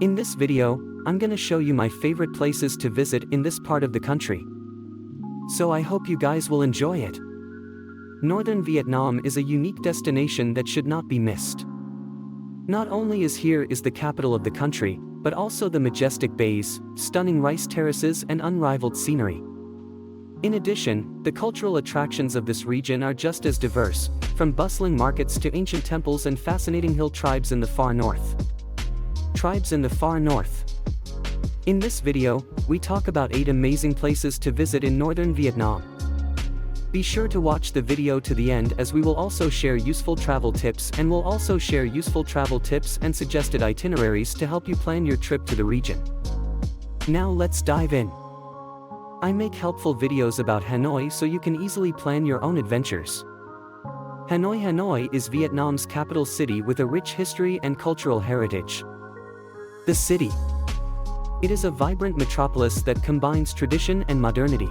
In this video, I'm gonna show you my favorite places to visit in this part of the country. So I hope you guys will enjoy it. Northern Vietnam is a unique destination that should not be missed. Not only is the capital of the country, but also the majestic bays, stunning rice terraces and unrivaled scenery. In addition, the cultural attractions of this region are just as diverse, from bustling markets to ancient temples and fascinating hill tribes in the far north. In this video, we talk about 8 amazing places to visit in northern Vietnam. Be sure to watch the video to the end, as we will also share useful travel tips and suggested itineraries to help you plan your trip to the region. Now let's dive in. I make helpful videos about Hanoi so you can easily plan your own adventures. Hanoi is Vietnam's capital city with a rich history and cultural heritage. The city. It is a vibrant metropolis that combines tradition and modernity.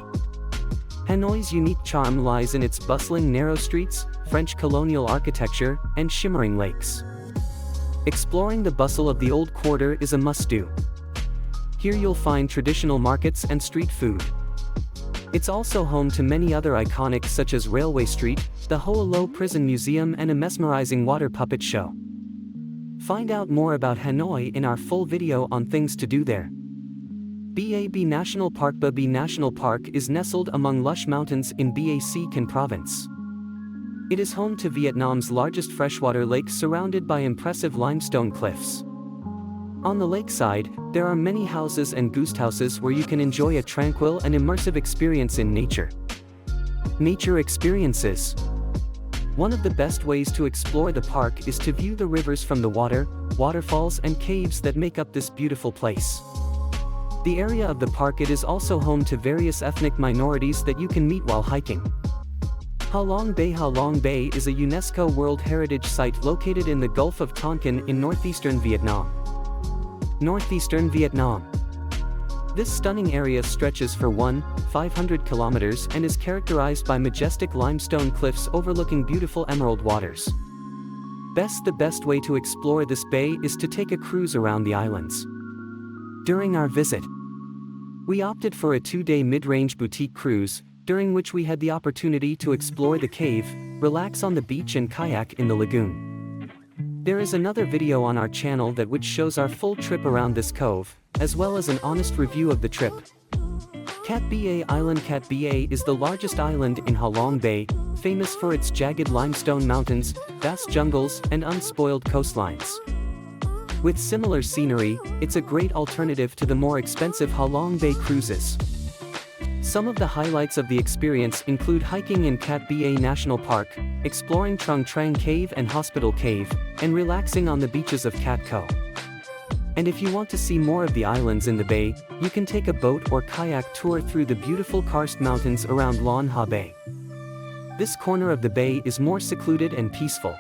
Hanoi's unique charm lies in its bustling narrow streets, French colonial architecture, and shimmering lakes. Exploring the bustle of the old quarter is a must-do. Here you'll find traditional markets and street food. It's also home to many other iconic such as Railway Street, the Hoa Lo Prison Museum and a mesmerizing water puppet show. Find out more about Hanoi in our full video on things to do there. Ba Be National Park. Ba Be National Park is nestled among lush mountains in Bac Can province. It is home to Vietnam's largest freshwater lake, surrounded by impressive limestone cliffs. On the lakeside, there are many houses and guest houses where you can enjoy a tranquil and immersive experience in nature. Nature experiences. One of the best ways to explore the park is to view the rivers from the waterfalls and caves that make up this beautiful place. The area of the park, it is also home to various ethnic minorities that you can meet while hiking. Ha Long Bay. Ha Long Bay is a UNESCO World Heritage Site located in the Gulf of Tonkin in northeastern Vietnam. This stunning area stretches for 500 kilometers and is characterized by majestic limestone cliffs overlooking beautiful emerald waters. The best way to explore this bay is to take a cruise around the islands. During our visit, we opted for a 2-day mid-range boutique cruise, during which we had the opportunity to explore the cave, relax on the beach and kayak in the lagoon. There is another video on our channel which shows our full trip around this cove, as well as an honest review of the trip. Cat Ba Island. Cat Ba is the largest island in Ha Long Bay, famous for its jagged limestone mountains, vast jungles, and unspoiled coastlines. With similar scenery, it's a great alternative to the more expensive Ha Long Bay cruises. Some of the highlights of the experience include hiking in Cat Ba National Park, exploring Trung Trang Cave and Hospital Cave, and relaxing on the beaches of Cat Co. And if you want to see more of the islands in the bay, you can take a boat or kayak tour through the beautiful karst mountains around Luon Ha Bay. This corner of the bay is more secluded and peaceful.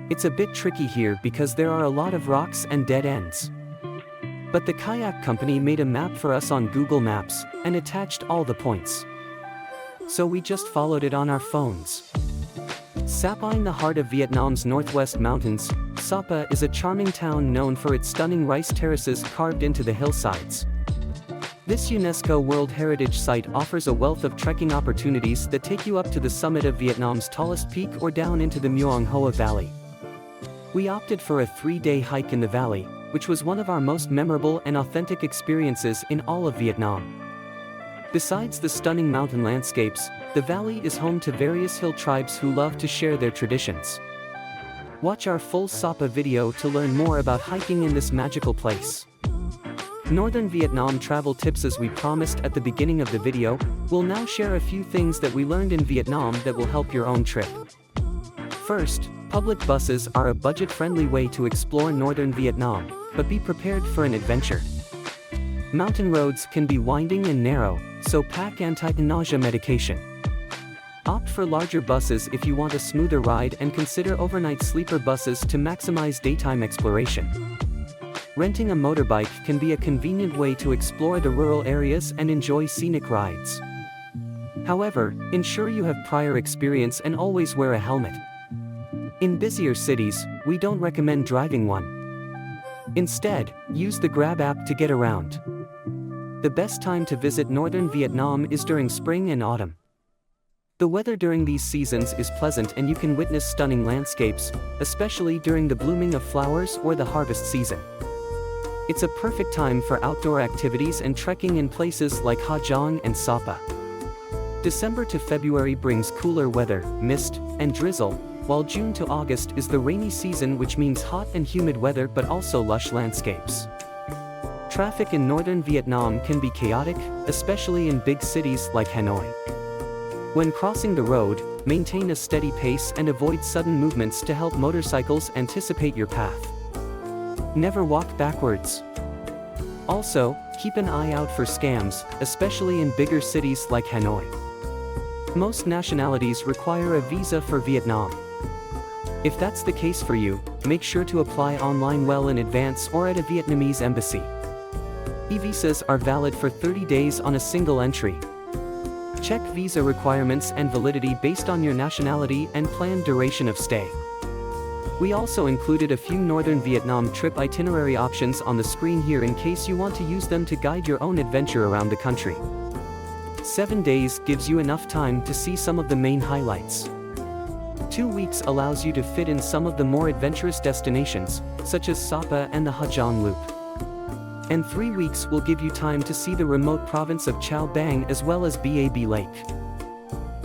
It's a bit tricky here because there are a lot of rocks and dead ends. But the kayak company made a map for us on Google Maps and attached all the points. So we just followed it on our phones. Sapa. In the heart of Vietnam's northwest mountains, Sapa is a charming town known for its stunning rice terraces carved into the hillsides. This UNESCO World Heritage Site offers a wealth of trekking opportunities that take you up to the summit of Vietnam's tallest peak or down into the Muong Hoa Valley. We opted for a 3-day hike in the valley, which was one of our most memorable and authentic experiences in all of Vietnam. Besides the stunning mountain landscapes, the valley is home to various hill tribes who love to share their traditions. Watch our full Sapa video to learn more about hiking in this magical place. Northern Vietnam travel tips. As we promised at the beginning of the video, we'll now share a few things that we learned in Vietnam that will help your own trip. First, public buses are a budget-friendly way to explore northern Vietnam, but be prepared for an adventure. Mountain roads can be winding and narrow, so pack anti-nausea medication. Opt for larger buses if you want a smoother ride, and consider overnight sleeper buses to maximize daytime exploration. Renting a motorbike can be a convenient way to explore the rural areas and enjoy scenic rides. However, ensure you have prior experience and always wear a helmet. In busier cities, we don't recommend driving one. Instead, use the Grab app to get around. The best time to visit northern Vietnam is during spring and autumn. The weather during these seasons is pleasant and you can witness stunning landscapes, especially during the blooming of flowers or the harvest season. It's a perfect time for outdoor activities and trekking in places like Ha Giang and Sapa. December to February brings cooler weather, mist, and drizzle, while June to August is the rainy season, which means hot and humid weather but also lush landscapes. Traffic in northern Vietnam can be chaotic, especially in big cities like Hanoi. When crossing the road, maintain a steady pace and avoid sudden movements to help motorcycles anticipate your path. Never walk backwards. Also, keep an eye out for scams, especially in bigger cities like Hanoi. Most nationalities require a visa for Vietnam. If that's the case for you, make sure to apply online well in advance or at a Vietnamese embassy. E-visas are valid for 30 days on a single entry. Check visa requirements and validity based on your nationality and planned duration of stay. We also included a few northern Vietnam trip itinerary options on the screen here in case you want to use them to guide your own adventure around the country. 7 days gives you enough time to see some of the main highlights. 2 weeks allows you to fit in some of the more adventurous destinations, such as Sapa and the Ha Giang Loop. And 3 weeks will give you time to see the remote province of Chao Bang as well as Bab Lake.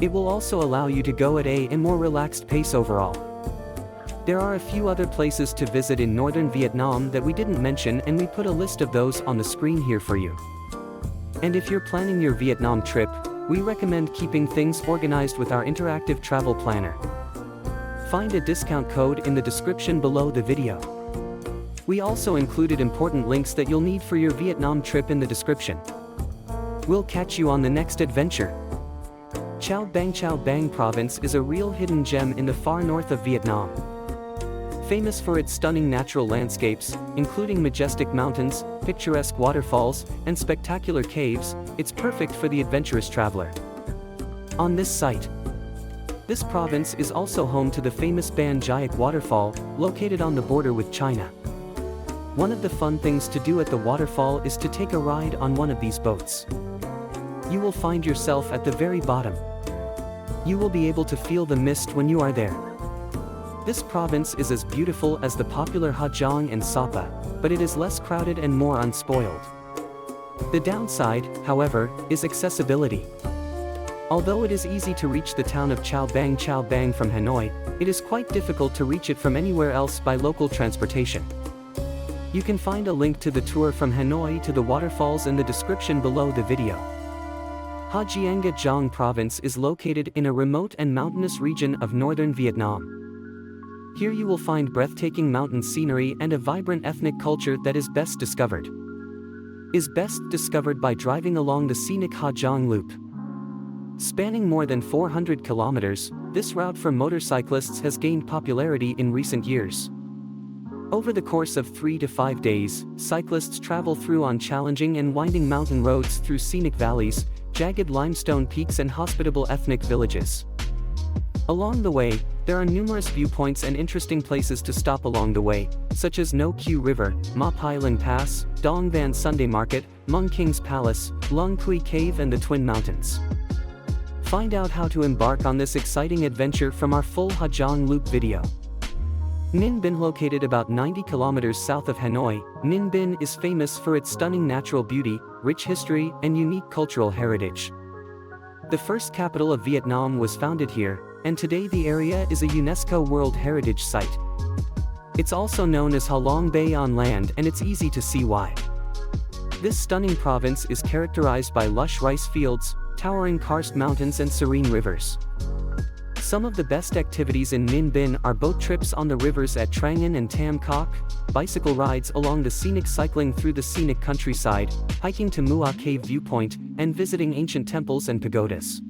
It will also allow you to go at a more relaxed pace overall. There are a few other places to visit in northern Vietnam that we didn't mention, and we put a list of those on the screen here for you. And if you're planning your Vietnam trip, we recommend keeping things organized with our interactive travel planner. Find a discount code in the description below the video. We also included important links that you'll need for your Vietnam trip in the description. We'll catch you on the next adventure. Chao Bang province is a real hidden gem in the far north of Vietnam. Famous for its stunning natural landscapes, including majestic mountains, picturesque waterfalls, and spectacular caves, it's perfect for the adventurous traveler. On this site, this province is also home to the famous Ban Giac waterfall, located on the border with China. One of the fun things to do at the waterfall is to take a ride on one of these boats. You will find yourself at the very bottom. You will be able to feel the mist when you are there. This province is as beautiful as the popular Ha Giang and Sapa, but it is less crowded and more unspoiled. The downside, however, is accessibility. Although it is easy to reach the town of Chao Bang from Hanoi, it is quite difficult to reach it from anywhere else by local transportation. You can find a link to the tour from Hanoi to the waterfalls in the description below the video. Ha Giang province is located in a remote and mountainous region of northern Vietnam. Here you will find breathtaking mountain scenery and a vibrant ethnic culture that is best discovered by driving along the scenic Ha Giang Loop. Spanning more than 400 kilometers, this route for motorcyclists has gained popularity in recent years. Over the course of 3 to 5 days, cyclists travel through on challenging and winding mountain roads through scenic valleys, jagged limestone peaks and hospitable ethnic villages. Along the way, there are numerous viewpoints and interesting places to stop along the way, such as No Q River, Ma Pai Lin Pass, Dong Van Sunday Market, Mung King's Palace, Lung Pui Cave and the Twin Mountains. Find out how to embark on this exciting adventure from our full Ha Giang Loop video. Ninh Binh, located about 90 kilometers south of Hanoi, Ninh Binh is famous for its stunning natural beauty, rich history, and unique cultural heritage. The first capital of Vietnam was founded here, and today the area is a UNESCO World Heritage Site. It's also known as Ha Long Bay on land, and it's easy to see why. This stunning province is characterized by lush rice fields, towering karst mountains and serene rivers. Some of the best activities in Ninh Binh are boat trips on the rivers at Trang An and Tam Kok, bicycle rides along the scenic, cycling through the scenic countryside, hiking to Mua Cave viewpoint, and visiting ancient temples and pagodas.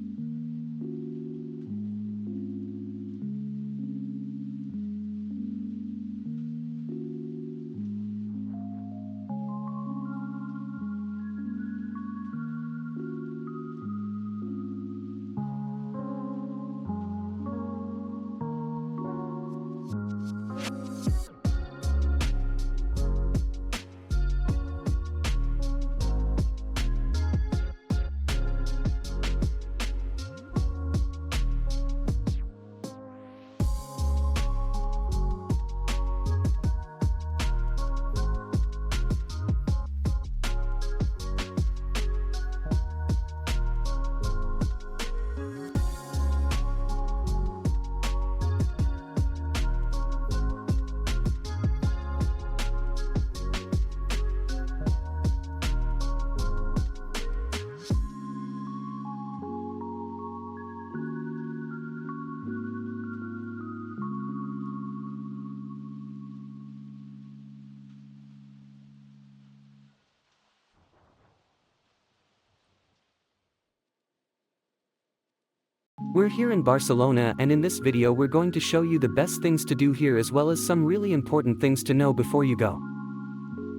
We're here in Barcelona, and in this video we're going to show you the best things to do here as well as some really important things to know before you go.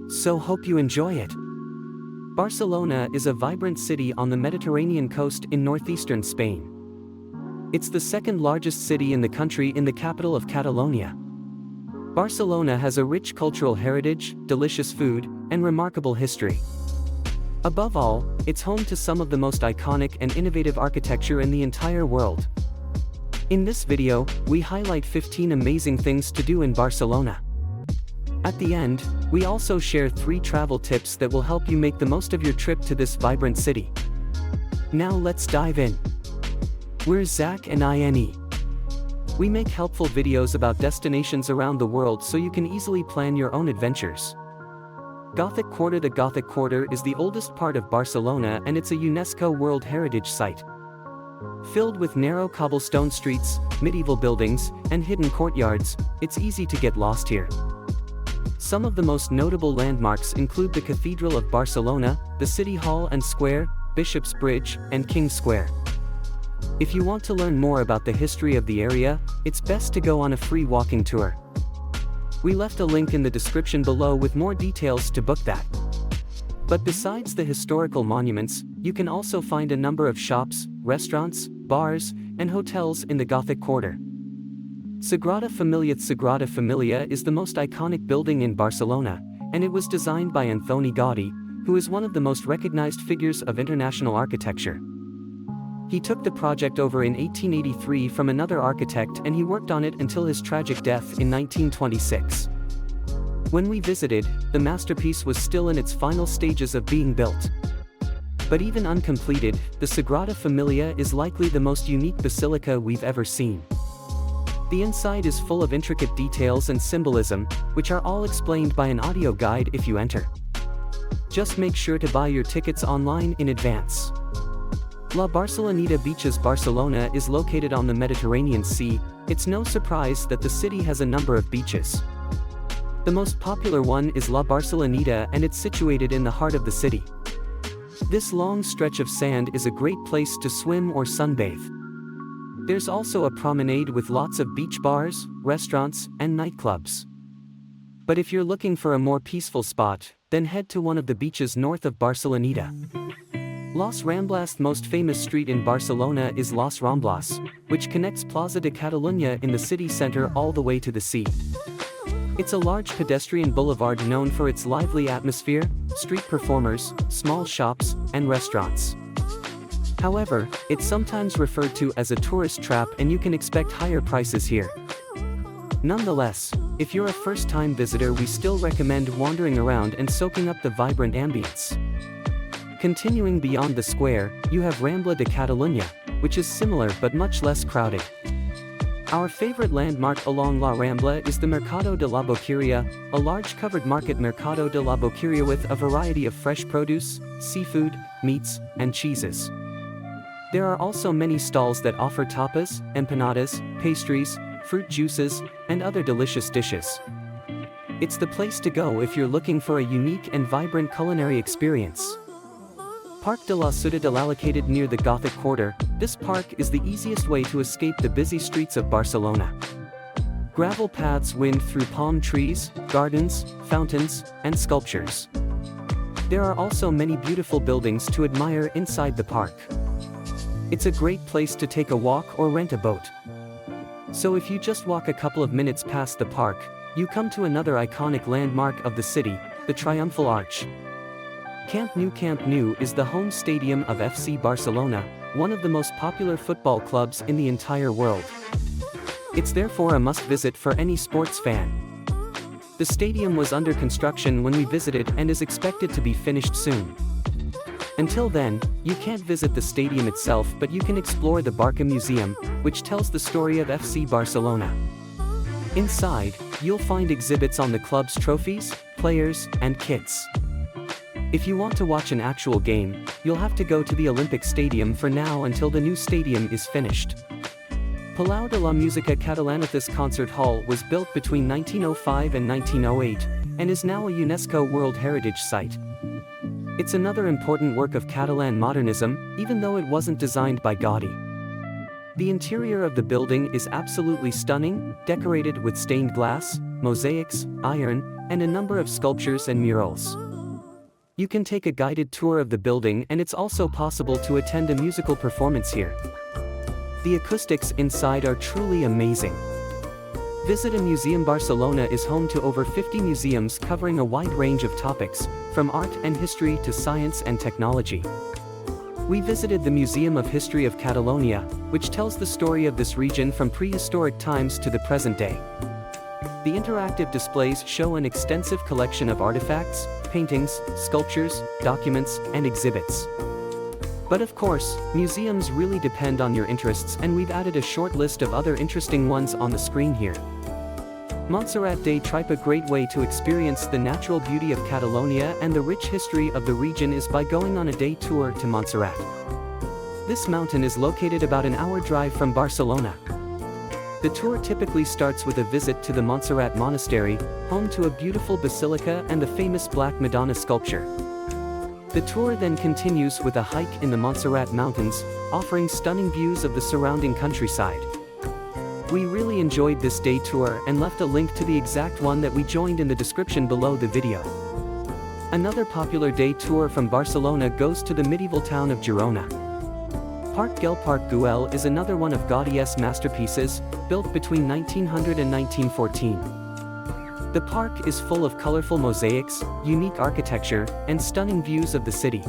So hope you enjoy it. Barcelona is a vibrant city on the Mediterranean coast in northeastern Spain. It's the second largest city in the country in the capital of Catalonia. Barcelona has a rich cultural heritage, delicious food, and remarkable history. Above all, it's home to some of the most iconic and innovative architecture in the entire world. In this video, we highlight 15 amazing things to do in Barcelona. At the end, we also share 3 travel tips that will help you make the most of your trip to this vibrant city. Now let's dive in. We're Zach and Ine. We make helpful videos about destinations around the world so you can easily plan your own adventures. Gothic Quarter. The Gothic Quarter is the oldest part of Barcelona and it's a UNESCO World Heritage Site. Filled with narrow cobblestone streets, medieval buildings, and hidden courtyards, it's easy to get lost here. Some of the most notable landmarks include the Cathedral of Barcelona, the City Hall and Square, Bishop's Bridge, and King's Square. If you want to learn more about the history of the area, it's best to go on a free walking tour. We left a link in the description below with more details to book that. But besides the historical monuments, you can also find a number of shops, restaurants, bars, and hotels in the Gothic Quarter. Sagrada Familia is the most iconic building in Barcelona, and it was designed by Antoni Gaudí, who is one of the most recognized figures of international architecture. He took the project over in 1883 from another architect and he worked on it until his tragic death in 1926. When we visited, the masterpiece was still in its final stages of being built. But even uncompleted, the Sagrada Familia is likely the most unique basilica we've ever seen. The inside is full of intricate details and symbolism, which are all explained by an audio guide if you enter. Just make sure to buy your tickets online in advance. La Barceloneta Beaches. Barcelona is located on the Mediterranean Sea. It's no surprise that the city has a number of beaches. The most popular one is La Barceloneta and it's situated in the heart of the city. This long stretch of sand is a great place to swim or sunbathe. There's also a promenade with lots of beach bars, restaurants, and nightclubs. But if you're looking for a more peaceful spot, then head to one of the beaches north of Barceloneta. Los Ramblas. Most famous street in Barcelona is Los Ramblas, which connects Plaza de Catalunya in the city center all the way to the sea. It's a large pedestrian boulevard known for its lively atmosphere, street performers, small shops, and restaurants. However, it's sometimes referred to as a tourist trap and you can expect higher prices here. Nonetheless, if you're a first-time visitor, we still recommend wandering around and soaking up the vibrant ambience. Continuing beyond the square, you have Rambla de Catalunya, which is similar but much less crowded. Our favorite landmark along La Rambla is the Mercado de la Boqueria, a large covered market Mercado de la Boqueria with a variety of fresh produce, seafood, meats, and cheeses. There are also many stalls that offer tapas, empanadas, pastries, fruit juices, and other delicious dishes. It's the place to go if you're looking for a unique and vibrant culinary experience. Parc de la Ciutadella. Located near the Gothic Quarter, this park is the easiest way to escape the busy streets of Barcelona. Gravel paths wind through palm trees, gardens, fountains, and sculptures. There are also many beautiful buildings to admire inside the park. It's a great place to take a walk or rent a boat. So if you just walk a couple of minutes past the park, you come to another iconic landmark of the city, the Triumphal Arch. Camp Nou is the home stadium of FC Barcelona, one of the most popular football clubs in the entire world. It's therefore a must-visit for any sports fan. The stadium was under construction when we visited and is expected to be finished soon. Until then, you can't visit the stadium itself, but you can explore the Barca Museum, which tells the story of FC Barcelona. Inside, you'll find exhibits on the club's trophies, players, and kits. If you want to watch an actual game, you'll have to go to the Olympic Stadium for now until the new stadium is finished. Palau de la Música Catalana. This concert hall was built between 1905 and 1908, and is now a UNESCO World Heritage Site. It's another important work of Catalan modernism, even though it wasn't designed by Gaudí. The interior of the building is absolutely stunning, decorated with stained glass, mosaics, iron, and a number of sculptures and murals. You can take a guided tour of the building, and it's also possible to attend a musical performance here. The acoustics inside are truly amazing. Visit a Museum. Barcelona is home to over 50 museums covering a wide range of topics, from art and history to science and technology. We visited the Museum of History of Catalonia, which tells the story of this region from prehistoric times to the present day. The interactive displays show an extensive collection of artifacts, paintings, sculptures, documents, and exhibits. But of course, museums really depend on your interests, and we've added a short list of other interesting ones on the screen here. Montserrat Day Trip. A great way to experience the natural beauty of Catalonia and the rich history of the region is by going on a day tour to Montserrat. This mountain is located about an hour drive from Barcelona. The tour typically starts with a visit to the Montserrat Monastery, home to a beautiful basilica and the famous Black Madonna sculpture. The tour then continues with a hike in the Montserrat Mountains, offering stunning views of the surrounding countryside. We really enjoyed this day tour and left a link to the exact one that we joined in the description below the video. Another popular day tour from Barcelona goes to the medieval town of Girona. Parc Güell is another one of Gaudi's masterpieces, built between 1900 and 1914. The park is full of colorful mosaics, unique architecture, and stunning views of the city.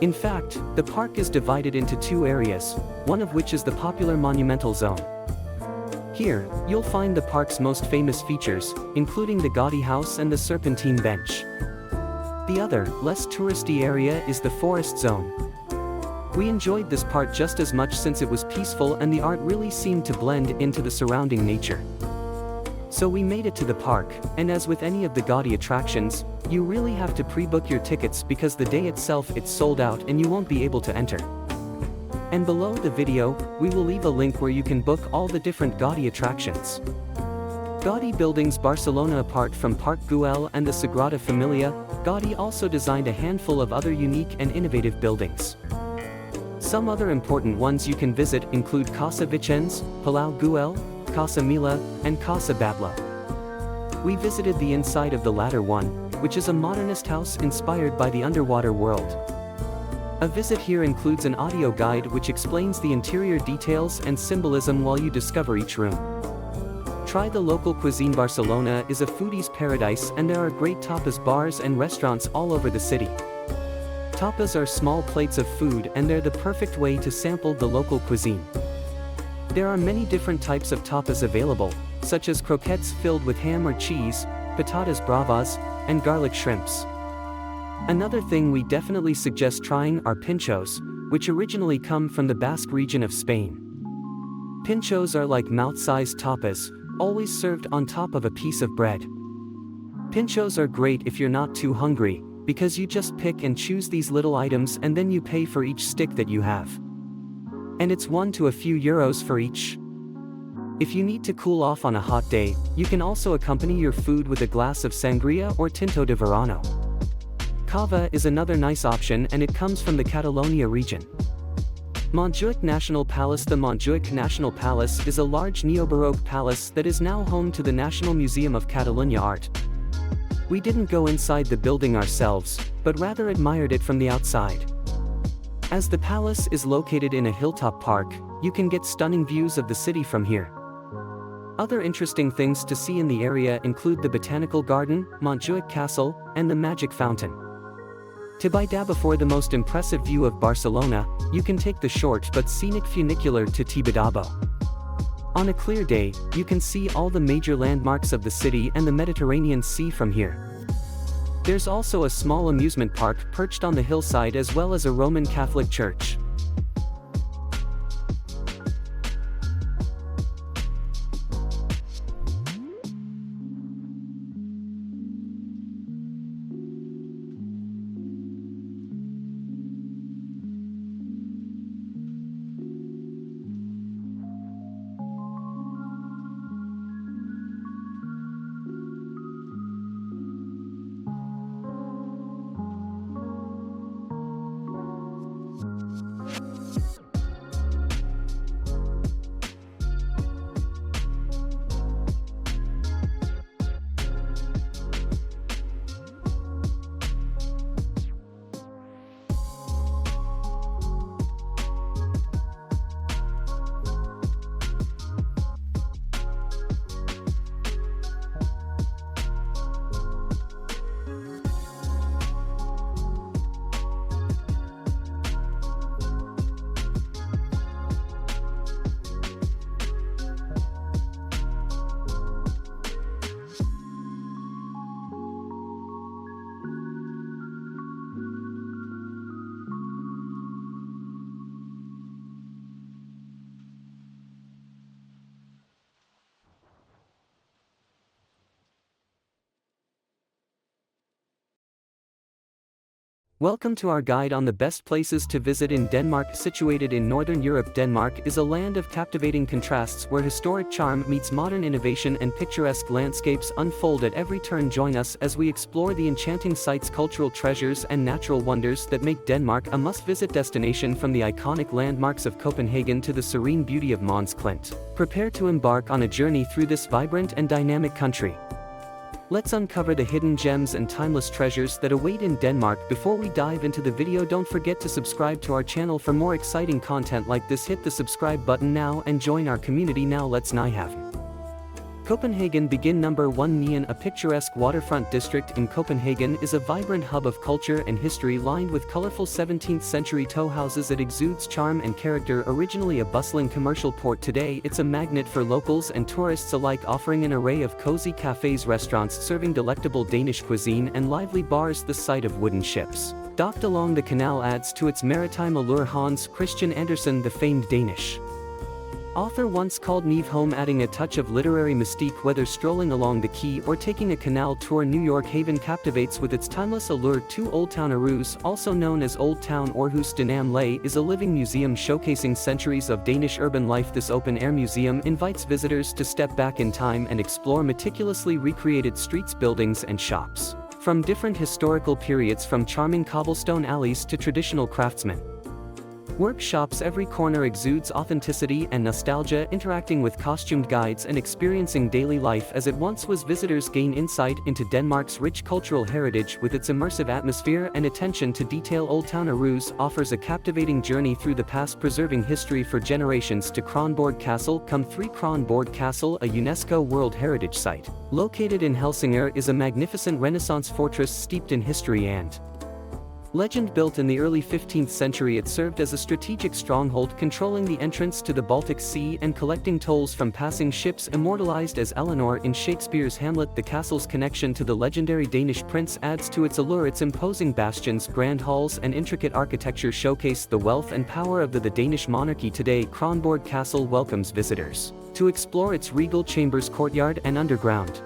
In fact, the park is divided into two areas, one of which is the popular monumental zone. Here, you'll find the park's most famous features, including the Gaudi House and the Serpentine Bench. The other, less touristy area is the forest zone. We enjoyed this part just as much since it was peaceful and the art really seemed to blend into the surrounding nature. So we made it to the park, and as with any of the Gaudi attractions, you really have to pre-book your tickets because the day itself it's sold out and you won't be able to enter. And below the video, we will leave a link where you can book all the different Gaudi attractions. Gaudi buildings. Barcelona. Apart from Parc Güell and the Sagrada Familia, Gaudi also designed a handful of other unique and innovative buildings. Some other important ones you can visit include Casa Vicens, Palau Güell, Casa Mila, and Casa Batlló. We visited the inside of the latter one, which is a modernist house inspired by the underwater world. A visit here includes an audio guide which explains the interior details and symbolism while you discover each room. Try the local cuisine. Barcelona is a foodie's paradise, and there are great tapas bars and restaurants all over the city. Tapas are small plates of food, and they're the perfect way to sample the local cuisine. There are many different types of tapas available, such as croquettes filled with ham or cheese, patatas bravas, and garlic shrimps. Another thing we definitely suggest trying are pinchos, which originally come from the Basque region of Spain. Pinchos are like mouth-sized tapas, always served on top of a piece of bread. Pinchos are great if you're not too hungry, because you just pick and choose these little items and then you pay for each stick that you have. And it's €1 to a few euros for each. If you need to cool off on a hot day, you can also accompany your food with a glass of sangria or tinto de verano. Cava is another nice option, and it comes from the Catalonia region. Montjuic National Palace. The Montjuic National Palace is a large neo-Baroque palace that is now home to the National Museum of Catalonia art. We didn't go inside the building ourselves, but rather admired it from the outside. As the palace is located in a hilltop park, you can get stunning views of the city from here. Other interesting things to see in the area include the Botanical Garden, Montjuic Castle, and the Magic Fountain. To Baida. Before the most impressive view of Barcelona, you can take the short but scenic funicular to Tibidabo. On a clear day, you can see all the major landmarks of the city and the Mediterranean Sea from here. There's also a small amusement park perched on the hillside, as well as a Roman Catholic church. Welcome to our guide on the best places to visit in Denmark. Situated in Northern Europe, Denmark is a land of captivating contrasts where historic charm meets modern innovation and picturesque landscapes unfold at every turn. Join us as we explore the enchanting sights, cultural treasures and natural wonders that make Denmark a must-visit destination. From the iconic landmarks of Copenhagen to the serene beauty of Mons Klint, prepare to embark on a journey through this vibrant and dynamic country. Let's uncover the hidden gems and timeless treasures that await in Denmark. Before we dive into the video, don't forget to subscribe to our channel for more exciting content like this. Hit the subscribe button now and join our community. Now let's have Copenhagen. Begin. Number 1. Nyen. A picturesque waterfront district in Copenhagen is a vibrant hub of culture and history lined with colorful 17th-century tow houses that exudes charm and character. Originally a bustling commercial port, today it's a magnet for locals and tourists alike, offering an array of cozy cafes, restaurants serving delectable Danish cuisine, and lively bars. The sight of wooden ships docked along the canal adds to its maritime allure. Hans Christian Andersen, the famed Danish author, once called Neve home, adding a touch of literary mystique. Whether strolling along the quay or taking a canal tour, New York Haven captivates with its timeless allure. 2. Old Town Aarhus, also known as Old Town Aarhus de Namle, is a living museum showcasing centuries of Danish urban life. This open-air museum invites visitors to step back in time and explore meticulously recreated streets, buildings and shops from different historical periods, from charming cobblestone alleys to traditional craftsmen workshops. Every corner exudes authenticity and nostalgia. Interacting with costumed guides and experiencing daily life as it once was, visitors gain insight into Denmark's rich cultural heritage. With its immersive atmosphere and attention to detail, Old Town Aarhus offers a captivating journey through the past, preserving history for generations. To Kronborg Castle. Come. 3. Kronborg Castle, a UNESCO World Heritage Site located in Helsingør, is a magnificent Renaissance fortress steeped in history and legend. Built in the early 15th century, it served as a strategic stronghold, controlling the entrance to the Baltic Sea and collecting tolls from passing ships. Immortalized as Eleanor in Shakespeare's Hamlet, the castle's connection to the legendary Danish prince adds to its allure. Its imposing bastions, grand halls and intricate architecture showcase the wealth and power of the Danish monarchy. Today, Kronborg Castle welcomes visitors to explore its regal chambers, courtyard and underground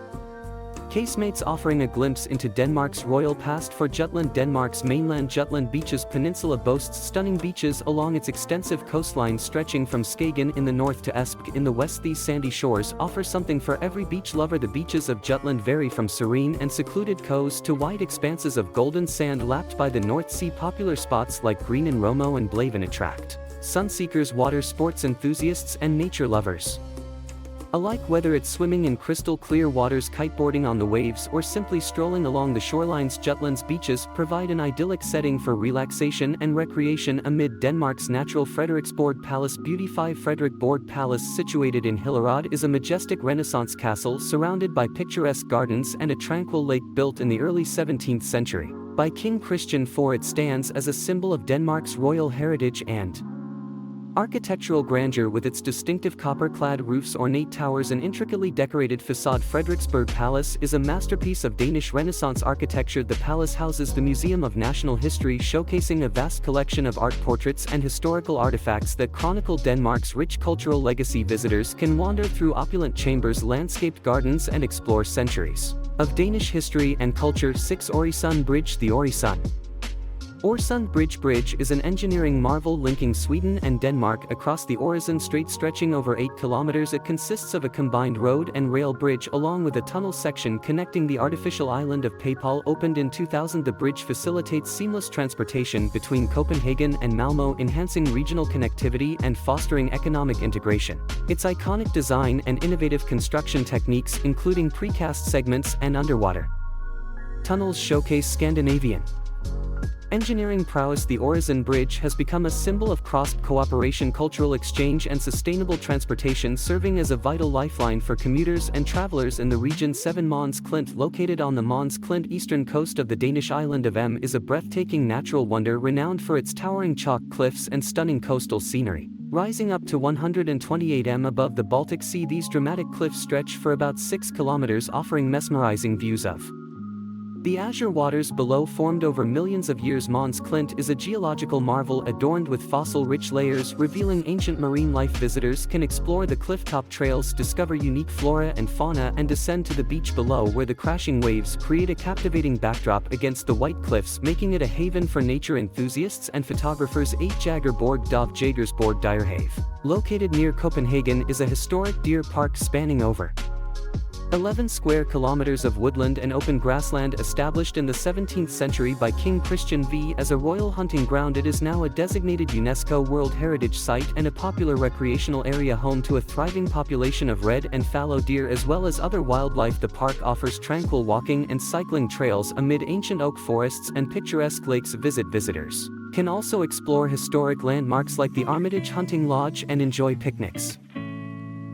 casemates, offering a glimpse into Denmark's royal past. For Jutland. Denmark's mainland Jutland Beaches Peninsula boasts stunning beaches along its extensive coastline stretching from Skagen in the north to Esbjerg in the west. These sandy shores offer something for every beach lover. The beaches of Jutland vary from serene and secluded coves to wide expanses of golden sand lapped by the North Sea. Popular spots like Green and Romo and Blaven attract sunseekers, water sports enthusiasts and nature lovers alike. Whether it's swimming in crystal clear waters, kiteboarding on the waves, or simply strolling along the shorelines, Jutland's beaches provide an idyllic setting for relaxation and recreation amid Denmark's natural. Frederiksborg Palace. Beauty. 5. Frederiksborg Palace, situated in Hillerød, is a majestic Renaissance castle surrounded by picturesque gardens and a tranquil lake. Built in the early 17th century by King Christian IV, it stands as a symbol of Denmark's royal heritage and architectural grandeur. With its distinctive copper-clad roofs, ornate towers and intricately decorated facade, Frederiksborg Palace is a masterpiece of Danish Renaissance architecture. The palace houses the Museum of National History, showcasing a vast collection of art, portraits and historical artifacts that chronicle Denmark's rich cultural legacy. Visitors can wander through opulent chambers, landscaped gardens and explore centuries of Danish history and culture. 6. Øresund Bridge. The Øresund Bridge is an engineering marvel linking Sweden and Denmark across the Øresund Strait, stretching over 8 kilometers. It consists of a combined road and rail bridge along with a tunnel section connecting the artificial island of Papal. Opened in 2000, the bridge facilitates seamless transportation between Copenhagen and Malmö, enhancing regional connectivity and fostering economic integration. Its iconic design and innovative construction techniques, including precast segments and underwater tunnels, showcase Scandinavian engineering prowess. The Øresund Bridge has become a symbol of cross-cooperation, cultural exchange and sustainable transportation, serving as a vital lifeline for commuters and travelers in the region. 7. Mons Klint. Located on the Mons Klint eastern coast of the Danish island of Am, is a breathtaking natural wonder renowned for its towering chalk cliffs and stunning coastal scenery. Rising up to 128 m above the Baltic Sea, these dramatic cliffs stretch for about 6 kilometers, offering mesmerizing views of The azure waters below, formed over millions of years. Mons Clint is a geological marvel adorned with fossil-rich layers revealing ancient marine life. Visitors can explore the clifftop trails, discover unique flora and fauna, and descend to the beach below, where the crashing waves create a captivating backdrop against the white cliffs, making it a haven for nature enthusiasts and photographers. 8 Jagerborg Dov Jagersborg Dyrehave, located near Copenhagen, is a historic deer park spanning over 11 square kilometers of woodland and open grassland. Established in the 17th century by King Christian V as a royal hunting ground, it is now a designated UNESCO World Heritage Site and a popular recreational area, home to a thriving population of red and fallow deer as well as other wildlife. The park offers tranquil walking and cycling trails amid ancient oak forests and picturesque lakes. Visitors can also explore historic landmarks like the Armitage Hunting Lodge and enjoy picnics,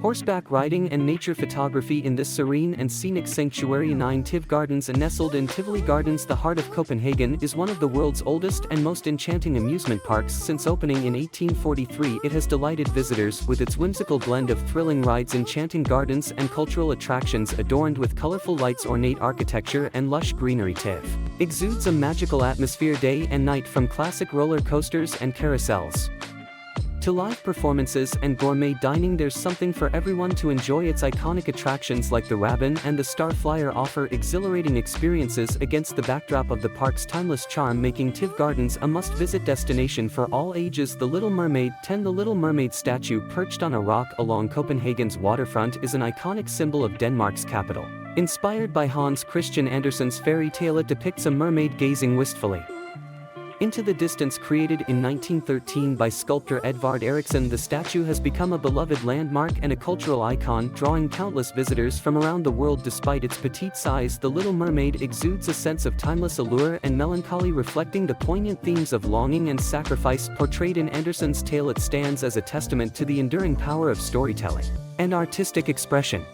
horseback riding and nature photography in this serene and scenic sanctuary. 9 Tiv Gardens. Nestled in Tivoli Gardens, the heart of Copenhagen, is one of the world's oldest and most enchanting amusement parks. Since opening in 1843, it has delighted visitors with its whimsical blend of thrilling rides, enchanting gardens, and cultural attractions adorned with colorful lights, ornate architecture, and lush greenery. Tiv exudes a magical atmosphere day and night, from classic roller coasters and carousels to live performances and gourmet dining. There's something for everyone to enjoy. Its iconic attractions like the Raben and the Starflyer offer exhilarating experiences against the backdrop of the park's timeless charm, making Tiv Gardens a must-visit destination for all ages. The Little Mermaid. 10 The Little Mermaid statue, perched on a rock along Copenhagen's waterfront, is an iconic symbol of Denmark's capital. Inspired by Hans Christian Andersen's fairy tale, it depicts a mermaid gazing wistfully into the distance. Created in 1913 by sculptor Edvard Eriksson, the statue has become a beloved landmark and a cultural icon, drawing countless visitors from around the world. Despite its petite size, the Little Mermaid exudes a sense of timeless allure and melancholy, reflecting the poignant themes of longing and sacrifice portrayed in Andersen's tale. It stands as a testament to the enduring power of storytelling and artistic expression.